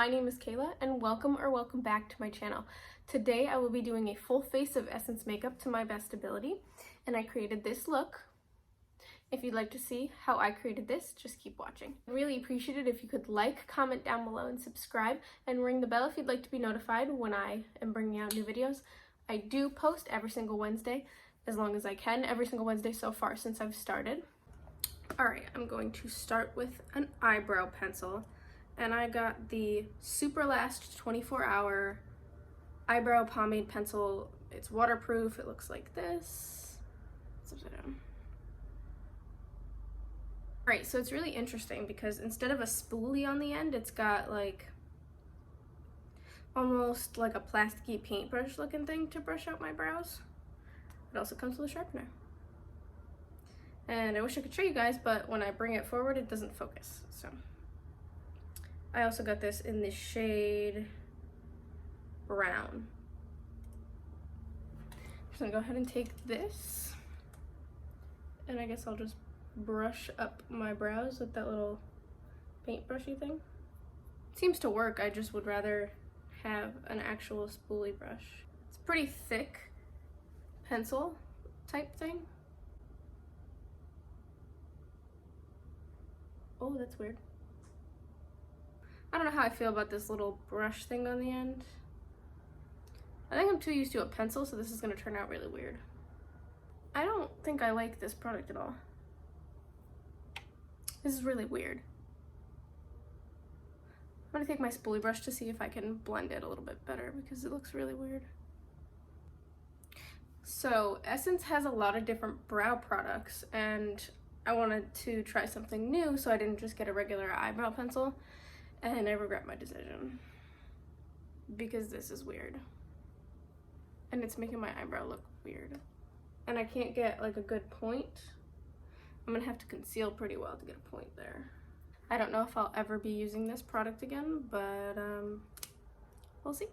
My name is Kayla and welcome back to my channel. Today I will be doing a full face of Essence makeup to my best ability, and I created this look. If you'd like to see how I created this, just keep watching. I'd really appreciate it if you could like, comment down below, and subscribe, and ring the bell if you'd like to be notified when I am bringing out new videos. I do post every single Wednesday, as long as I can, every single Wednesday so far since I've started. Alright, I'm going to start with an eyebrow pencil, and I got the Super Last 24-hour eyebrow pomade pencil. It's waterproof. It looks like this. It's upside down. Alright, so it's really interesting because instead of a spoolie on the end, it's got like almost like a plasticky paintbrush looking thing to brush out my brows. It also comes with a sharpener. And I wish I could show you guys, but when I bring it forward, it doesn't focus. So I also got this in the shade brown. I'm just gonna go ahead and take this, and I guess I'll just brush up my brows with that little paintbrushy thing. Seems to work. I just would rather have an actual spoolie brush. It's a pretty thick pencil type thing. Oh, that's weird. I don't know how I feel about this little brush thing on the end. I think I'm too used to a pencil, so this is going to turn out really weird. I don't think I like this product at all. This is really weird. I'm going to take my spoolie brush to see if I can blend it a little bit better because it looks really weird. So Essence has a lot of different brow products, and I wanted to try something new, so I didn't just get a regular eyebrow pencil, and I regret my decision because this is weird and it's making my eyebrow look weird, and I can't get like a good point. I'm gonna have to conceal pretty well to get a point there. I don't know if I'll ever be using this product again, but we'll see.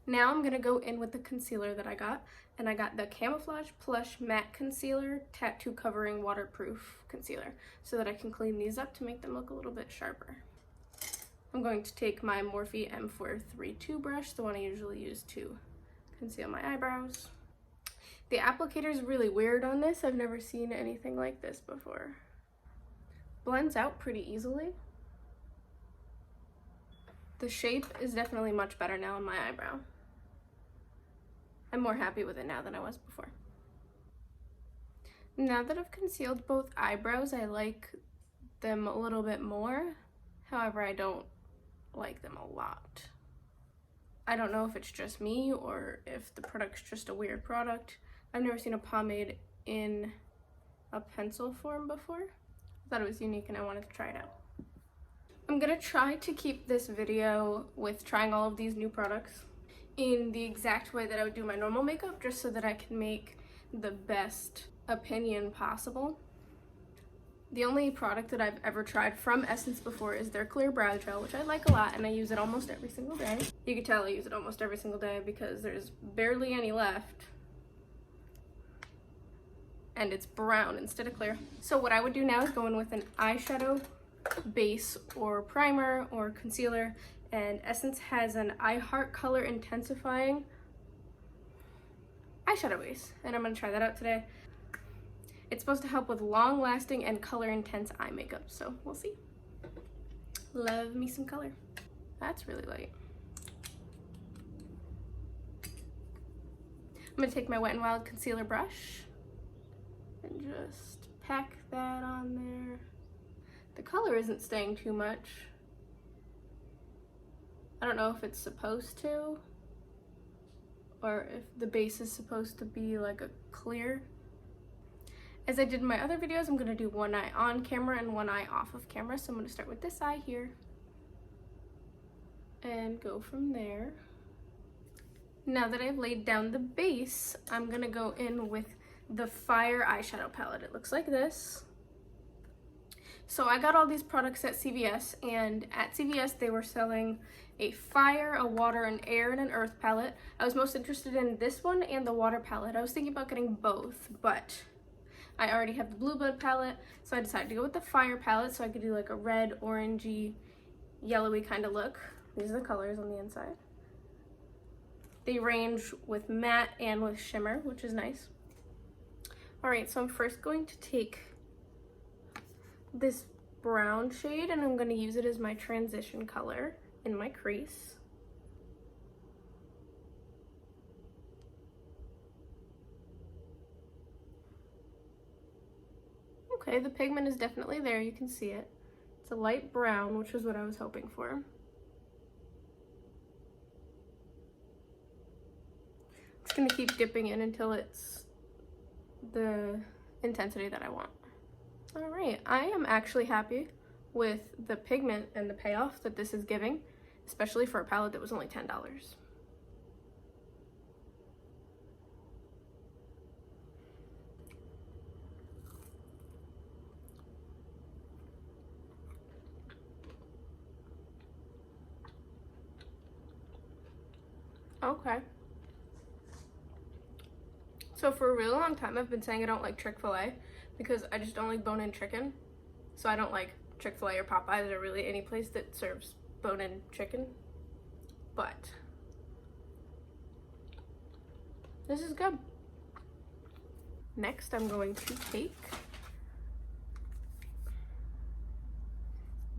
Now I'm gonna go in with the concealer that I got, and I got the Camouflage Plush Matte Concealer Tattoo Covering Waterproof Concealer so that I can clean these up to make them look a little bit sharper. I'm going to take my Morphe M432 brush, the one I usually use to conceal my eyebrows. The applicator is really weird on this. I've never seen anything like this before. Blends out pretty easily. The shape is definitely much better now on my eyebrow. I'm more happy with it now than I was before. Now that I've concealed both eyebrows, I like them a little bit more. However, I don't like them a lot. I don't know if it's just me or if the product's just a weird product. I've never seen a pomade in a pencil form before. I thought it was unique and I wanted to try it out. I'm gonna try to keep this video with trying all of these new products in the exact way that I would do my normal makeup, just so that I can make the best opinion possible. The only product that I've ever tried from Essence before is their clear brow gel, which I like a lot, and I use it almost every single day. You can tell I use it almost every single day because there's barely any left. And it's brown instead of clear. So what I would do now is go in with an eyeshadow base or primer or concealer, and Essence has an I Heart Color Intensifying eyeshadow base, and I'm going to try that out today. It's supposed to help with long-lasting and color-intense eye makeup, so we'll see. Love me some color. That's really light. I'm going to take my Wet n Wild concealer brush and just pack that on there. The color isn't staying too much. I don't know if it's supposed to, or if the base is supposed to be like a clear. As I did in my other videos, I'm going to do one eye on camera and one eye off of camera. So I'm going to start with this eye here and go from there. Now that I've laid down the base, I'm going to go in with the Fire eyeshadow palette. It looks like this. So I got all these products at CVS, and at CVS they were selling a Fire, a Water, an Air, and an Earth palette. I was most interested in this one and the Water palette. I was thinking about getting both, but I already have the Blue Blood palette, so I decided to go with the Fire palette so I could do like a red, orangey, yellowy kind of look. These are the colors on the inside. They range with matte and with shimmer, which is nice. All right, so I'm first going to take this brown shade and I'm going to use it as my transition color in my crease. Okay, the pigment is definitely there, you can see it. It's a light brown, which is what I was hoping for. I'm just gonna keep dipping in until it's the intensity that I want. All right, I am actually happy with the pigment and the payoff that this is giving, especially for a palette that was only $10. Okay. So for a really long time, I've been saying I don't like Chick-fil-A because I just don't like bone-in chicken. So I don't like Chick-fil-A or Popeyes or really any place that serves bone-in chicken. But this is good. Next, I'm going to take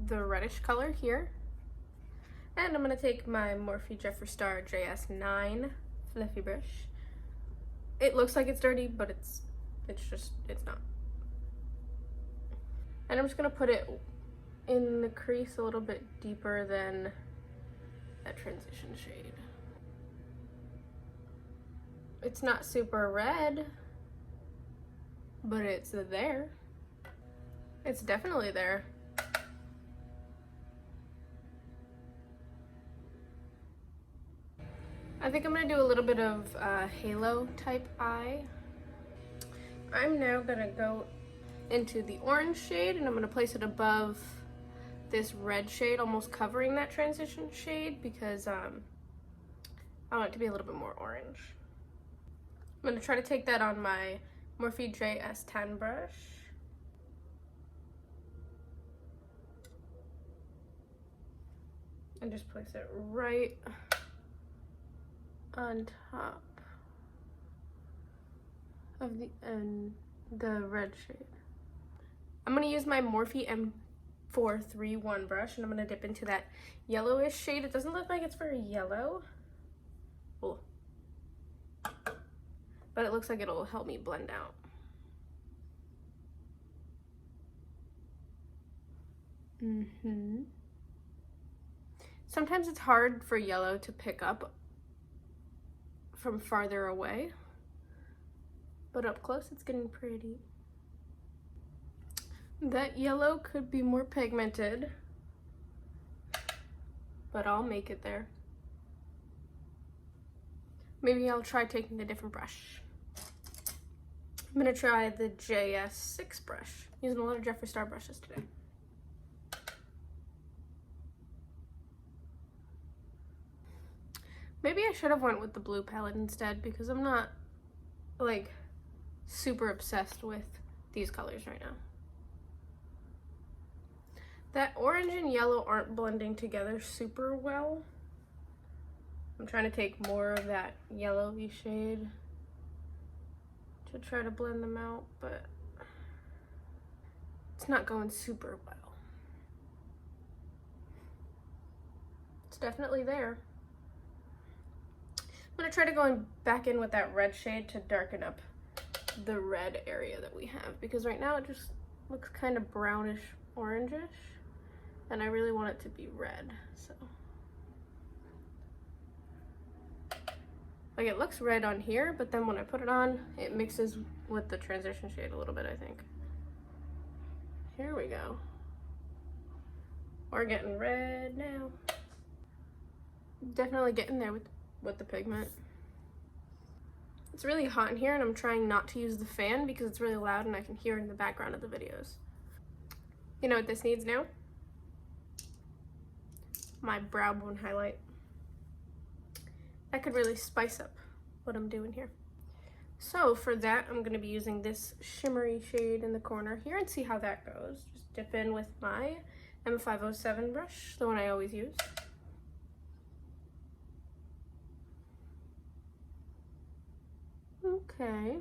the reddish color here. And I'm going to take my Morphe Jeffree Star JS9 fluffy brush. It looks like it's dirty, but it's not. And I'm just going to put it in the crease a little bit deeper than that transition shade. It's not super red, but it's there. It's definitely there. I think I'm gonna do a little bit of halo type eye. I'm now gonna go into the orange shade and I'm gonna place it above this red shade, almost covering that transition shade because I want it to be a little bit more orange. I'm gonna try to take that on my Morphe JS10 brush. And just place it right on top of the red shade. I'm gonna use my Morphe M431 brush and I'm gonna dip into that yellowish shade. It doesn't look like it's very yellow. Oh. But it looks like it'll help me blend out. Sometimes it's hard for yellow to pick up from farther away, but up close it's getting pretty. That yellow could be more pigmented, but I'll make it there. Maybe I'll try taking a different brush. I'm gonna try the JS6 brush. Using a lot of Jeffree Star brushes today. Maybe I should have went with the blue palette instead because I'm not like super obsessed with these colors right now. That orange and yellow aren't blending together super well. I'm trying to take more of that yellowy shade to try to blend them out, but it's not going super well. It's definitely there. I'm gonna try to go back in with that red shade to darken up the red area that we have, because right now it just looks kind of brownish orangish and I really want it to be red. So like it looks red on here, but then when I put it on it mixes with the transition shade a little bit, I think. Here we go. We're getting red now. Definitely getting there with the pigment. It's really hot in here and I'm trying not to use the fan because it's really loud and I can hear it in the background of the videos. You know what this needs now? My brow bone highlight. That could really spice up what I'm doing here. So for that, I'm gonna be using this shimmery shade in the corner here and see how that goes. Just dip in with my M507 brush, the one I always use. Okay.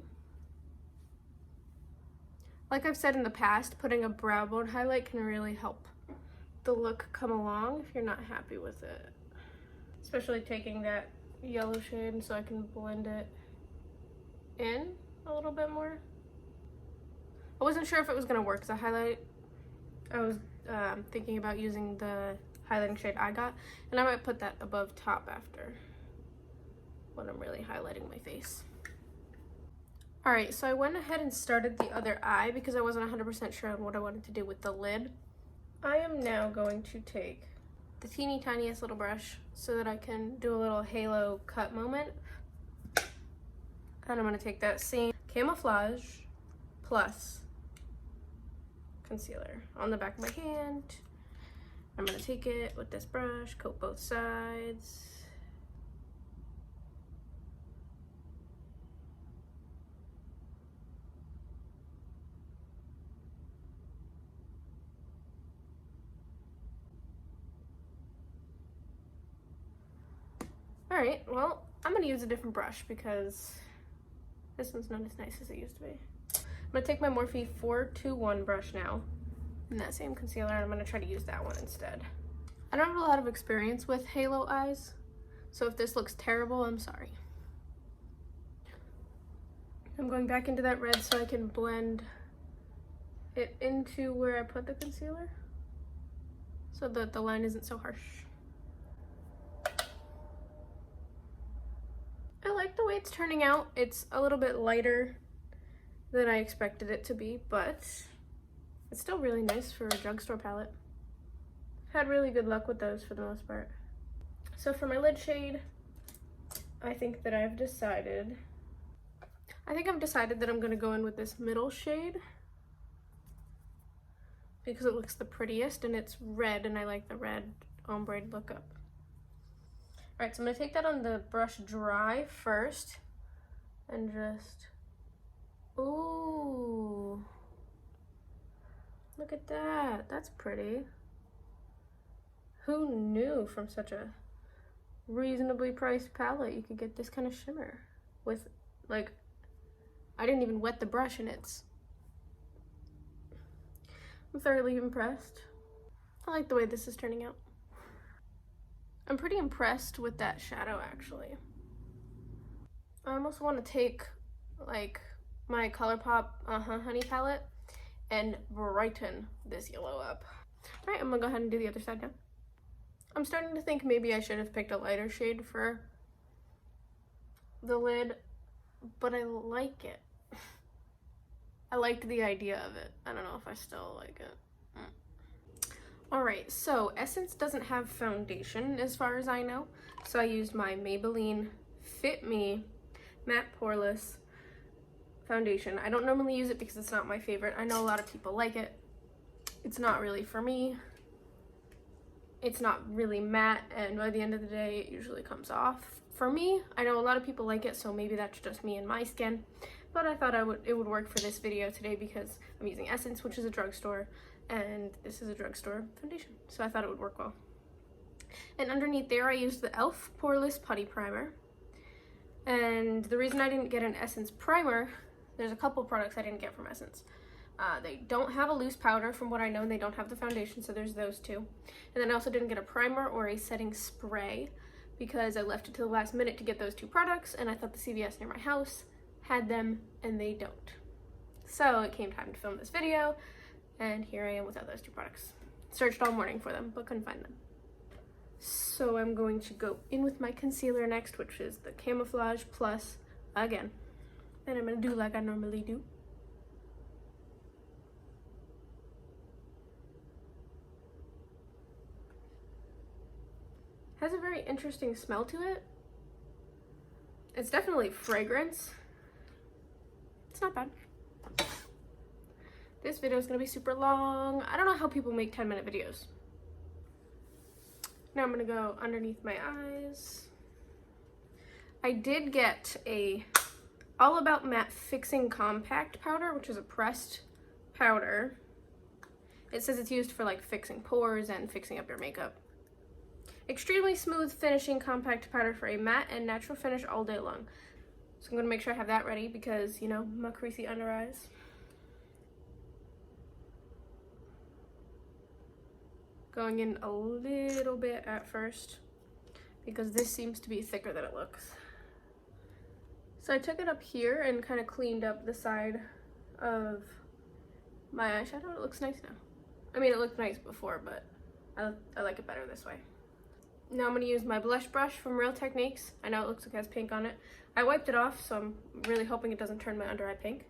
Like I've said in the past, putting a brow bone highlight can really help the look come along if you're not happy with it. Especially taking that yellow shade so I can blend it in a little bit more. I wasn't sure if it was gonna work because I was thinking about using the highlighting shade I got, and I might put that above top after when I'm really highlighting my face. Alright, so I went ahead and started the other eye because I wasn't 100% sure on what I wanted to do with the lid. I am now going to take the teeny tiniest little brush so that I can do a little halo cut moment. And I'm going to take that same camouflage plus concealer on the back of my hand. I'm going to take it with this brush, coat both sides. Alright, well, I'm going to use a different brush because this one's not as nice as it used to be. I'm going to take my Morphe 421 brush now, and that same concealer, and I'm going to try to use that one instead. I don't have a lot of experience with halo eyes, so if this looks terrible, I'm sorry. I'm going back into that red so I can blend it into where I put the concealer so that the line isn't so harsh. I like the way it's turning out. It's a little bit lighter than I expected it to be, but it's still really nice for a drugstore palette. I've had really good luck with those for the most part. So for my lid shade, I think I've decided that I'm gonna go in with this middle shade because it looks the prettiest and it's red and I like the red ombre look up. Alright, so I'm gonna take that on the brush dry first and just, ooh, look at that, that's pretty. Who knew from such a reasonably priced palette you could get this kind of shimmer with, like, I didn't even wet the brush and I'm thoroughly impressed. I like the way this is turning out. I'm pretty impressed with that shadow actually. I almost want to take like my ColourPop Honey palette and brighten this yellow up. Alright, I'm gonna go ahead and do the other side now. I'm starting to think maybe I should have picked a lighter shade for the lid, but I like it. I liked the idea of it. I don't know if I still like it. Alright, so Essence doesn't have foundation as far as I know, so I used my Maybelline Fit Me Matte Poreless foundation. I don't normally use it because it's not my favorite. I know a lot of people like it. It's not really for me. It's not really matte, and by the end of the day it usually comes off. For me, I know a lot of people like it, so maybe that's just me and my skin, but I thought it would work for this video today because I'm using Essence, which is a drugstore, and this is a drugstore foundation, so I thought it would work well. And underneath there I used the e.l.f. Poreless Putty Primer, and the reason I didn't get an Essence primer, there's a couple products I didn't get from Essence. They don't have a loose powder from what I know, and they don't have the foundation, so there's those two. And then I also didn't get a primer or a setting spray because I left it to the last minute to get those two products, and I thought the CVS near my house had them, and they don't. So it came time to film this video, and here I am without those two products. Searched all morning for them, but couldn't find them. So I'm going to go in with my concealer next, which is the Camouflage Plus again. And I'm going to do like I normally do. Has a very interesting smell to it. It's definitely fragrance. It's not bad. This video is gonna be super long. I don't know how people make 10-minute videos. Now I'm gonna go underneath my eyes. I did get a All About Matte Fixing Compact Powder, which is a pressed powder. It says it's used for like fixing pores and fixing up your makeup. Extremely smooth finishing compact powder for a matte and natural finish all day long. So I'm gonna make sure I have that ready because, you know, my creasy under eyes. Going in a little bit at first because this seems to be thicker than it looks. So I took it up here and kind of cleaned up the side of my eyeshadow. It looks nice now. I mean, it looked nice before, but I like it better this way. Now I'm going to use my blush brush from Real Techniques. I know it looks like it has pink on it. I wiped it off, so I'm really hoping it doesn't turn my under eye pink.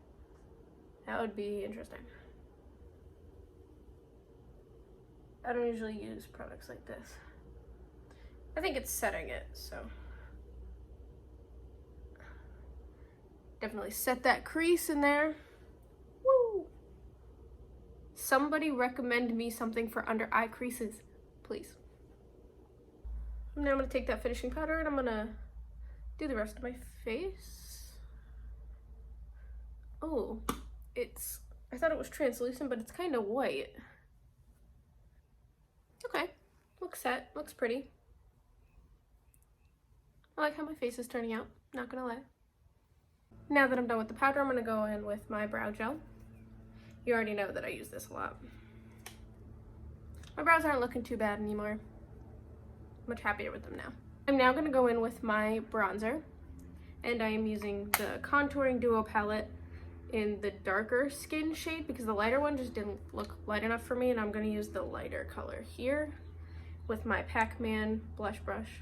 That would be interesting. I don't usually use products like this. I think it's setting it, so. Definitely set that crease in there. Woo! Somebody recommend me something for under eye creases, please. Now I'm gonna take that finishing powder and I'm gonna do the rest of my face. Oh, I thought it was translucent, but it's kind of white. Okay, looks set, looks pretty. I like how my face is turning out, not gonna lie. Now that I'm done with the powder, I'm gonna go in with my brow gel. You already know that I use this a lot. My brows aren't looking too bad anymore. Much happier with them now. I'm now gonna go in with my bronzer, and I am using the Contouring Duo palette in the darker skin shade because the lighter one just didn't look light enough for me, and I'm gonna use the lighter color here with my Pac-Man blush brush,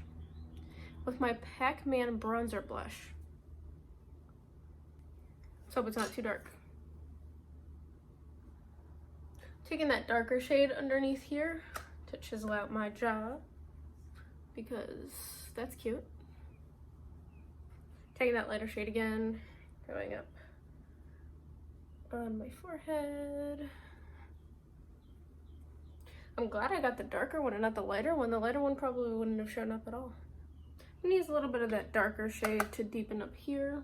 with my Pac-Man bronzer blush. Let's hope it's not too dark. Taking that darker shade underneath here to chisel out my jaw because that's cute. Taking that lighter shade again, going up on my forehead. I'm glad I got the darker one and not the lighter one. The lighter one probably wouldn't have shown up at all. I'm gonna use a little bit of that darker shade to deepen up here.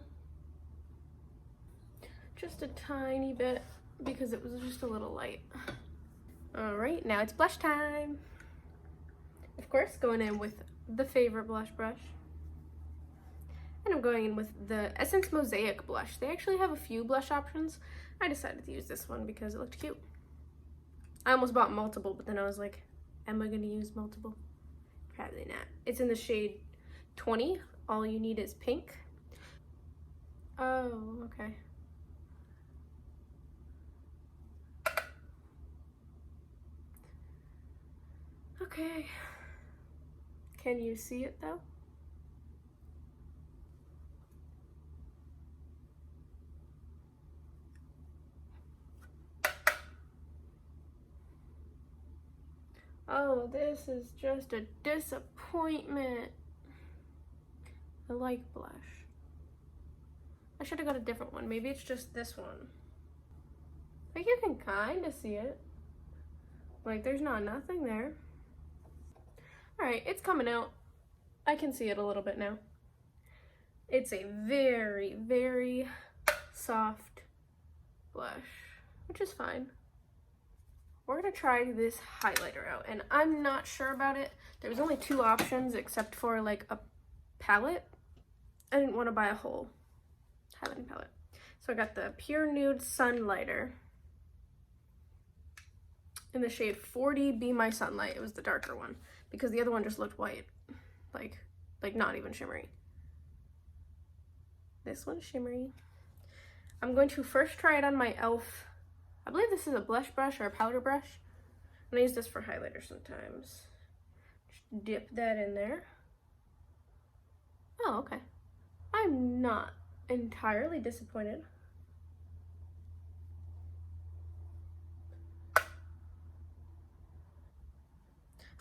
Just a tiny bit because it was just a little light. All right, now it's blush time. Of course, going in with the favorite blush brush. And I'm going in with the Essence Mosaic blush. They actually have a few blush options. I decided to use this one because it looked cute. I almost bought multiple, but then I was like, am I gonna use multiple? Probably not. It's in the shade 20. All you need is pink. Oh, okay. Okay. Can you see it though? Oh, this is just a disappointment. I like blush. I should have got a different one. Maybe it's just this one. Like, you can kind of see it. Like, there's not nothing there. All right, it's coming out. I can see it a little bit now. It's a very, very soft blush, which is fine. We're gonna try this highlighter out, and I'm not sure about it. There was only 2 options except for like a palette. I didn't want to buy a whole highlighting palette. So I got the Pure Nude Sunlighter in the shade 40 Be My Sunlight. It was the darker one because the other one just looked white, like not even shimmery. This one's shimmery. I'm going to first try it on my e.l.f. I believe this is a blush brush or a powder brush. And I use this for highlighter sometimes. Just dip that in there. Oh, okay. I'm not entirely disappointed.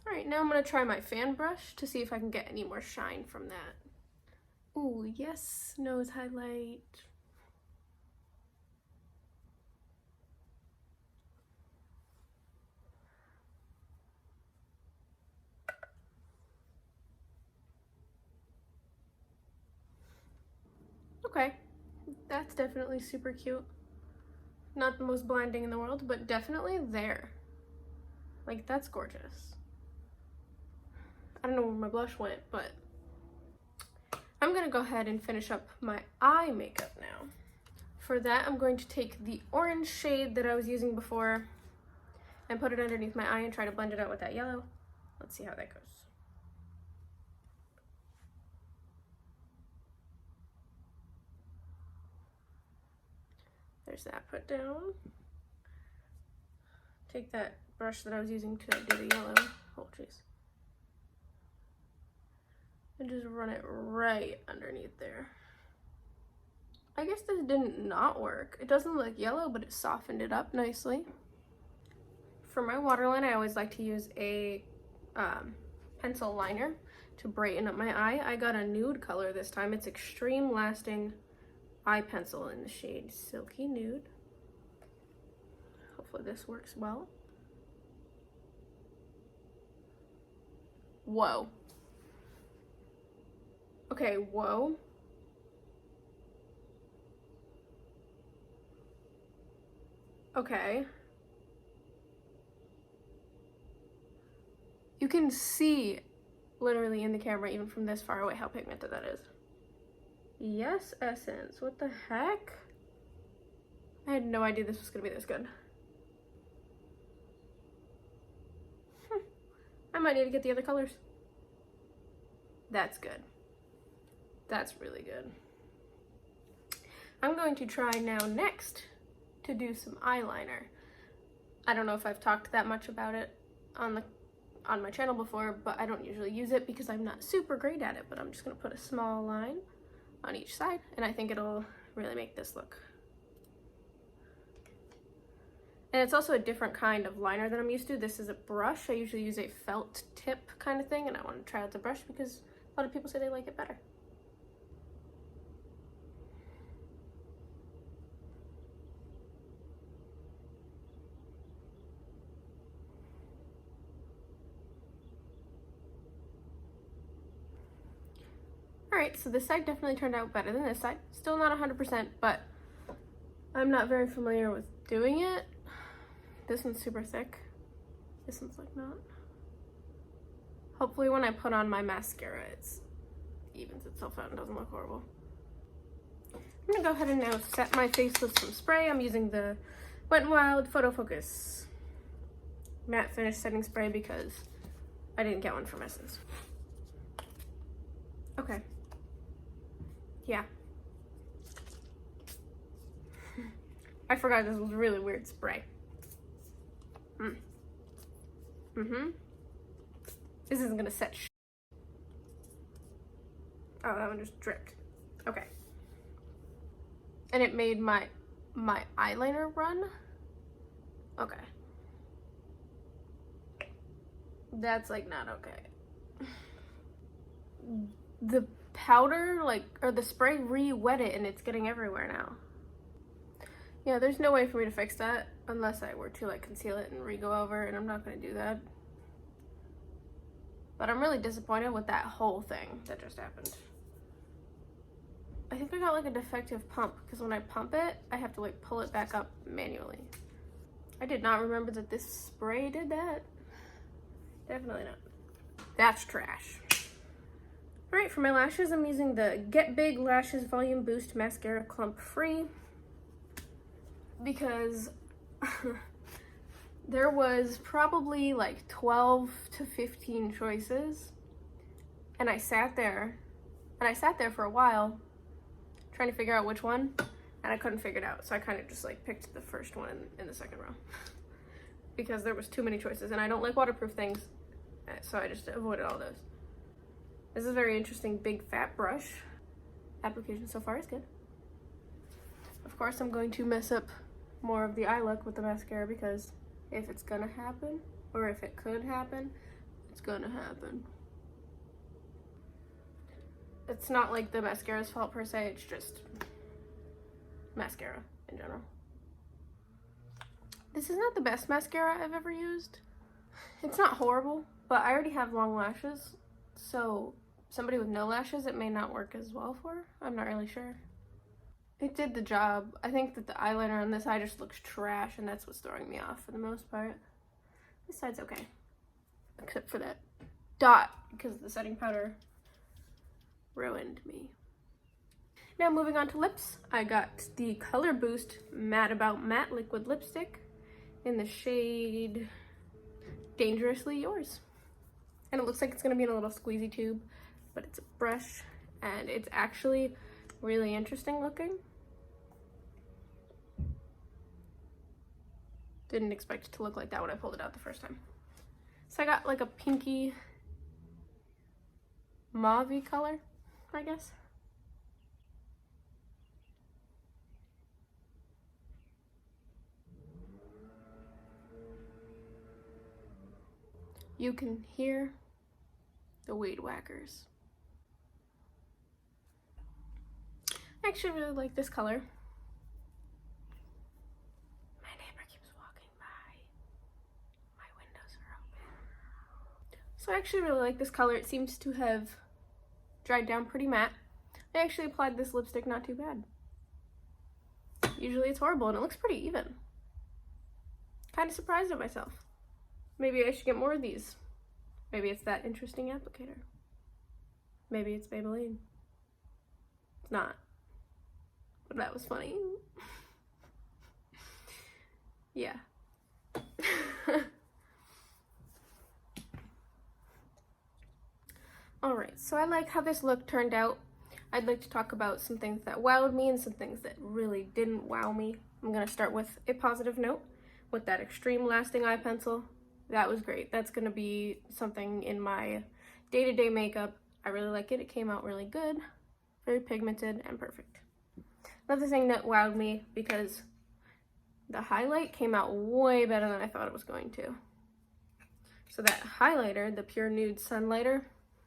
All right, now I'm gonna try my fan brush to see if I can get any more shine from that. Ooh, yes, nose highlight. Okay, that's definitely super cute. Not the most blinding in the world, but definitely there. Like, that's gorgeous. I don't know where my blush went, but I'm gonna go ahead and finish up my eye makeup now. For that, I'm going to take the orange shade that I was using before and put it underneath my eye and try to blend it out with that yellow. Let's see how that goes. There's that put down. Take that brush that I was using to do the yellow. Oh, jeez. And just run it right underneath there. I guess this didn't not work. It doesn't look yellow, but it softened it up nicely. For my waterline, I always like to use a pencil liner to brighten up my eye. I got a nude color this time. It's Extreme Lasting Eye Pencil in the shade Silky Nude. Hopefully this works well. Whoa. Okay, whoa. Okay. You can see literally in the camera, even from this far away, how pigmented that is. Yes, Essence. What the heck? I had no idea this was gonna be this good. I might need to get the other colors. That's good. That's really good. I'm going to try now next to do some eyeliner. I don't know if I've talked that much about it on my channel before, but I don't usually use it because I'm not super great at it, but I'm just gonna put a small line on each side, and I think it'll really make this look. And it's also a different kind of liner than I'm used to. This is a brush. I usually use a felt tip kind of thing, and I want to try out the brush because a lot of people say they like it better. Alright, so this side definitely turned out better than this side. Still not 100%, but I'm not very familiar with doing it. This one's super thick. This one's like not. Hopefully when I put on my mascara, it evens itself out and doesn't look horrible. I'm gonna go ahead and now set my face with some spray. I'm using the Wet n Wild Photo Focus matte finish setting spray because I didn't get one from Essence. Okay. Yeah. I forgot this was really weird spray. This isn't gonna set oh, that one just dripped. Okay. And it made my eyeliner run? Okay. That's like not okay. The powder, like, or the spray re-wet it and it's getting everywhere now. Yeah, there's no way for me to fix that unless I were to like conceal it and re-go over, and I'm not gonna do that. But I'm really disappointed with that whole thing that just happened. I think I got like a defective pump because when I pump it, I have to like pull it back up manually. I did not remember that this spray did that. Definitely not. That's trash. All right, for my lashes, I'm using the Get Big Lashes Volume Boost Mascara Clump Free because there was probably like 12 to 15 choices, and I sat there for a while trying to figure out which one, and I couldn't figure it out, so I kind of just like picked the first one in the second row because there was too many choices, and I don't like waterproof things, so I just avoided all those. This is a very interesting big fat brush. Application so far is good. Of course, I'm going to mess up more of the eye look with the mascara because if it's gonna happen, or if it could happen, it's gonna happen. It's not like the mascara's fault per se, it's just mascara in general. This is not the best mascara I've ever used. It's not horrible, but I already have long lashes, so somebody with no lashes it may not work as well for. I'm not really sure. It did the job. I think that the eyeliner on this eye just looks trash, and that's what's throwing me off for the most part. This side's okay, except for that dot because the setting powder ruined me. Now moving on to lips, I got the Color Boost Matte About Matte Liquid Lipstick in the shade Dangerously Yours. And it looks like it's gonna be in a little squeezy tube, but it's a brush and it's actually really interesting looking. Didn't expect it to look like that when I pulled it out the first time. So I got like a pinky mauve-y color, I guess. You can hear the weed whackers. I actually really like this color. My neighbor keeps walking by. My windows are open. So I actually really like this color. It seems to have dried down pretty matte. I actually applied this lipstick not too bad. Usually it's horrible and it looks pretty even. Kind of surprised at myself. Maybe I should get more of these. Maybe it's that interesting applicator. Maybe it's Maybelline. It's not. But that was funny. Yeah. Alright, so I like how this look turned out. I'd like to talk about some things that wowed me and some things that really didn't wow me. I'm going to start with a positive note with that Extreme Lasting Eye Pencil. That was great. That's going to be something in my day-to-day makeup. I really like it. It came out really good, very pigmented and perfect. Another thing that wowed me because the highlight came out way better than I thought it was going to. So that highlighter, the Pure Nude Sunlighter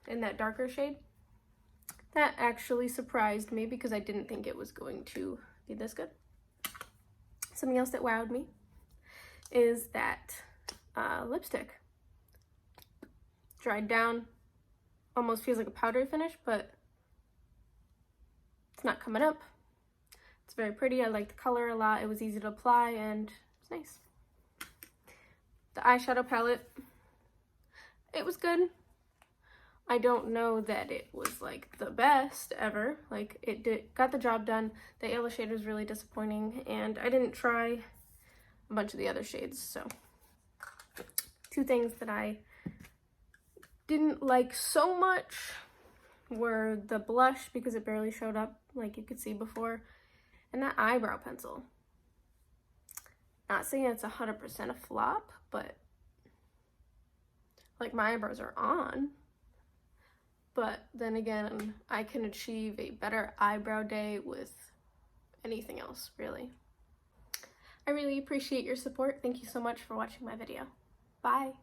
in that darker shade, that actually surprised me because I didn't think it was going to be this good. Something else that wowed me is that lipstick. Dried down, almost feels like a powdery finish, but it's not coming up. It's very pretty. I like the color a lot. It was easy to apply and it's nice. The eyeshadow palette, it was good. I don't know that it was like the best ever. Like it got the job done. The yellow shade was really disappointing and I didn't try a bunch of the other shades. So two things that I didn't like so much were the blush because it barely showed up like you could see before, and that eyebrow pencil. Not saying it's 100% a flop, but like my eyebrows are on. But then again, I can achieve a better eyebrow day with anything else, really. I really appreciate your support. Thank you so much for watching my video. Bye.